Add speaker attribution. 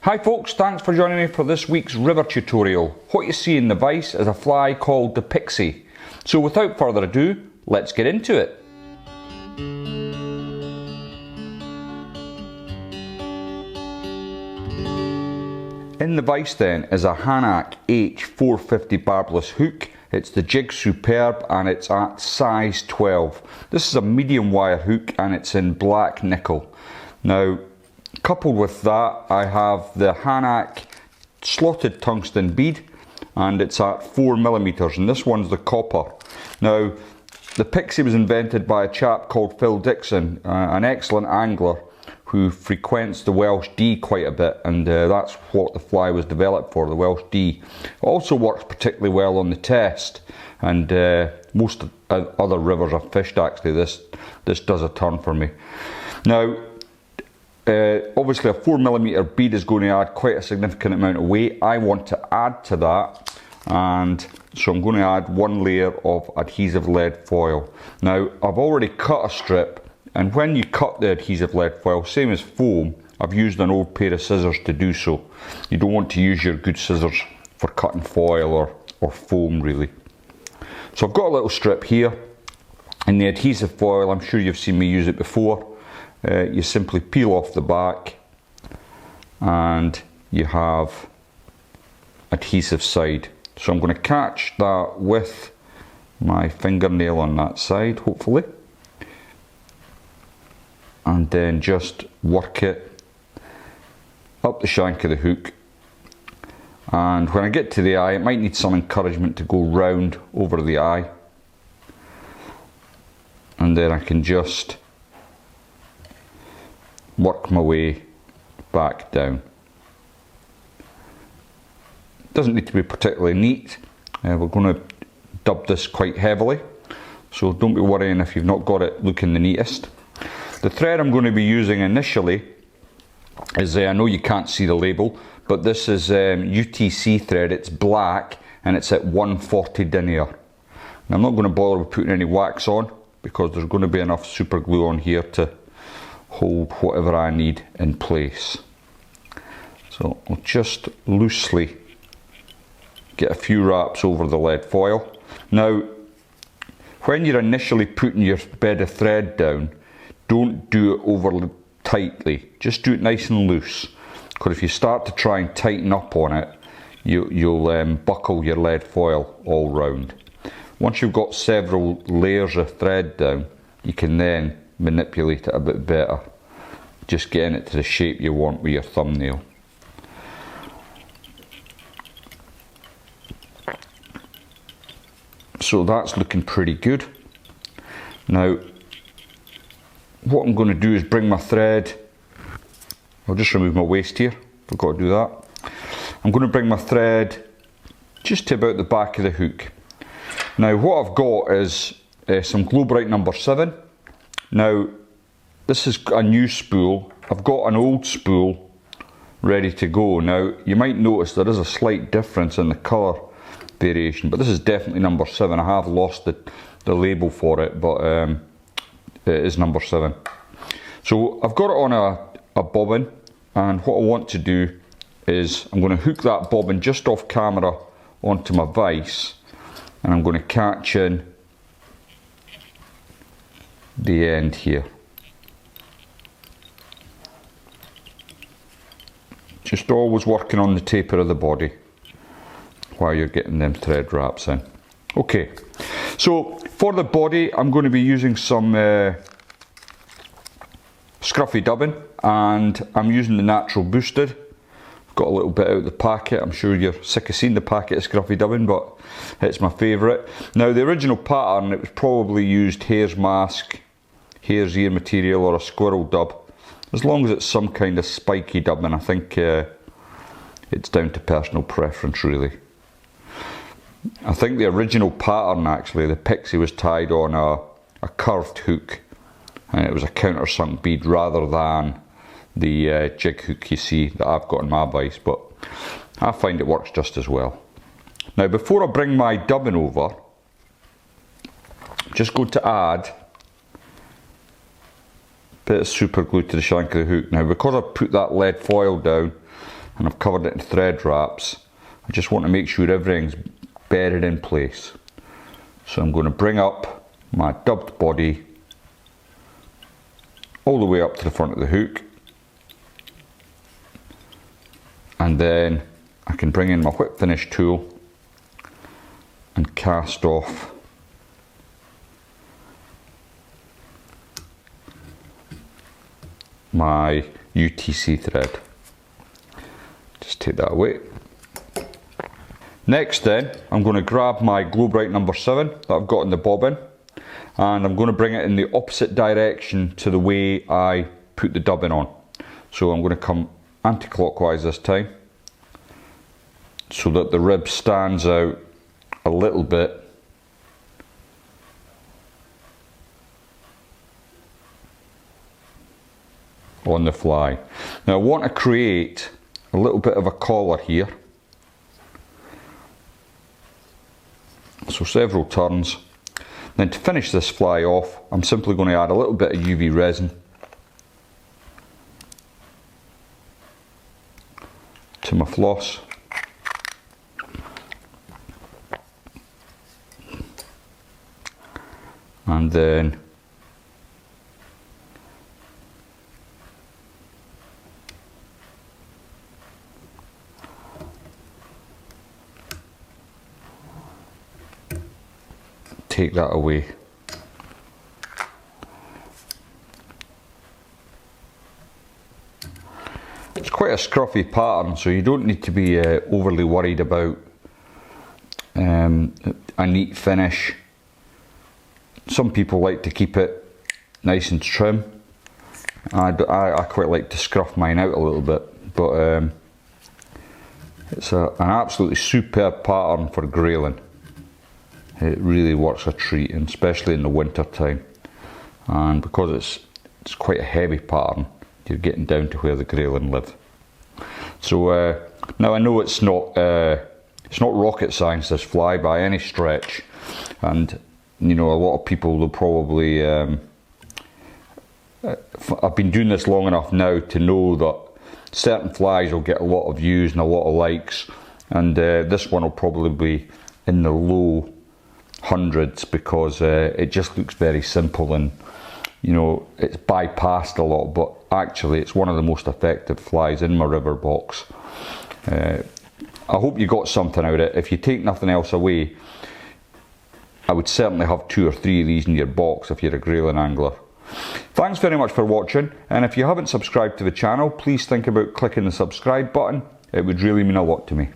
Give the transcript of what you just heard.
Speaker 1: Hi folks, thanks for joining me for this week's river tutorial. What you see in the vise is a fly called the Pixie. So without further ado, let's get into it. In the vise then is a Hanak H450 barbless hook. It's the Jig Superb and it's at size 12. This is a medium wire hook and it's in black nickel. Now, coupled with that, I have the Hanak slotted tungsten bead and it's at 4mm, and this one's the copper. Now, the Pixie was invented by a chap called Phil Dixon, an excellent angler who frequents the Welsh Dee quite a bit, and that's what the fly was developed for, the Welsh Dee. It also works particularly well on the test, and most other rivers I've fished actually, this does a turn for me. Now, obviously a 4mm bead is going to add quite a significant amount of weight. I want to add to that, and so I'm going to add one layer of adhesive lead foil. Now, I've already cut a strip, and when you cut the adhesive lead foil, same as foam, I've used an old pair of scissors to do so. You don't want to use your good scissors for cutting foil or foam really. So I've got a little strip here, and the adhesive foil, I'm sure you've seen me use it before. You simply peel off the back and you have adhesive side. So I'm going to catch that with my fingernail on that side, hopefully, and then just work it up the shank of the hook. And when I get to the eye, it might need some encouragement to go round over the eye, and then I can just work my way back down. Doesn't need to be particularly neat. We're going to dub this quite heavily, so don't be worrying if you've not got it looking the neatest. The thread I'm going to be using initially is, I know you can't see the label, but this is UTC thread. It's black and it's at 140 denier. Now, I'm not going to bother with putting any wax on because there's going to be enough super glue on here to hold whatever I need in place. So I'll just loosely get a few wraps over the lead foil. Now, when you're initially putting your bed of thread down, don't do it over tightly, just do it nice and loose, because if you start to try and tighten up on it, you'll buckle your lead foil all round. Once you've got several layers of thread down, you can then manipulate it a bit better, just getting it to the shape you want with your thumbnail. So that's looking pretty good. Now, what I'm going to do is bring my thread, I'll just remove my waste here, forgot to do that. I'm going to bring my thread just to about the back of the hook. Now, what I've got is some Glo-Brite No7. Now, this is a new spool. I've got an old spool ready to go. Now, you might notice there is a slight difference in the colour variation, but this is definitely No7. I have lost the label for it, but it is No7. So I've got it on a bobbin, and what I want to do is I'm going to hook that bobbin just off camera onto my vise, and I'm going to catch in the end here. Just always working on the taper of the body while you're getting them thread wraps in. Okay, so for the body I'm going to be using some Scruffy dubbing, and I'm using the natural boosted. I've got a little bit out of the packet. I'm sure you're sick of seeing the packet of Scruffy dubbing, but it's my favourite. Now, the original pattern, it was probably used hare's mask, hare's ear material, or a squirrel dub. As long as it's some kind of spiky dubbing, I think it's down to personal preference really. I think the original pattern, actually, the Pixie, was tied on a curved hook, and it was a countersunk bead rather than the jig hook you see that I've got in my vise, but I find it works just as well. Now, before I bring my dubbing over, I'm just going to add a bit of super glue to the shank of the hook. Now, because I've put that lead foil down, and I've covered it in thread wraps. I just want to make sure everything's bedded in place. So I'm going to bring up my dubbed body all the way up to the front of the hook, and then I can bring in my whip finish tool and cast off my UTC thread. Just take that away. Next then, I'm going to grab my Glo-Brite No7 that I've got in the bobbin, and I'm going to bring it in the opposite direction to the way I put the dubbing on. So I'm going to come anti-clockwise this time, so that the rib stands out a little bit. On the fly. Now I want to create a little bit of a collar here. So several turns. Then to finish this fly off, I'm simply going to add a little bit of UV resin to my floss. And then take that away. It's quite a scruffy pattern, so you don't need to be overly worried about a neat finish. Some people like to keep it nice and trim. I quite like to scruff mine out a little bit, but it's an absolutely superb pattern for grayling. It really works a treat, and especially in the winter time. And because it's quite a heavy pattern, you're getting down to where the grayling live. So now I know it's not rocket science, this fly, by any stretch, and you know, a lot of people will probably I've been doing this long enough now to know that certain flies will get a lot of views and a lot of likes, and this one will probably be in the low hundreds, because it just looks very simple, and you know, it's bypassed a lot, but actually it's one of the most effective flies in my river box. I hope you got something out of it. If you take nothing else away, I would certainly have 2 or 3 of these in your box if you're a grayling angler. Thanks very much for watching, and if you haven't subscribed to the channel, please think about clicking the subscribe button. It would really mean a lot to me.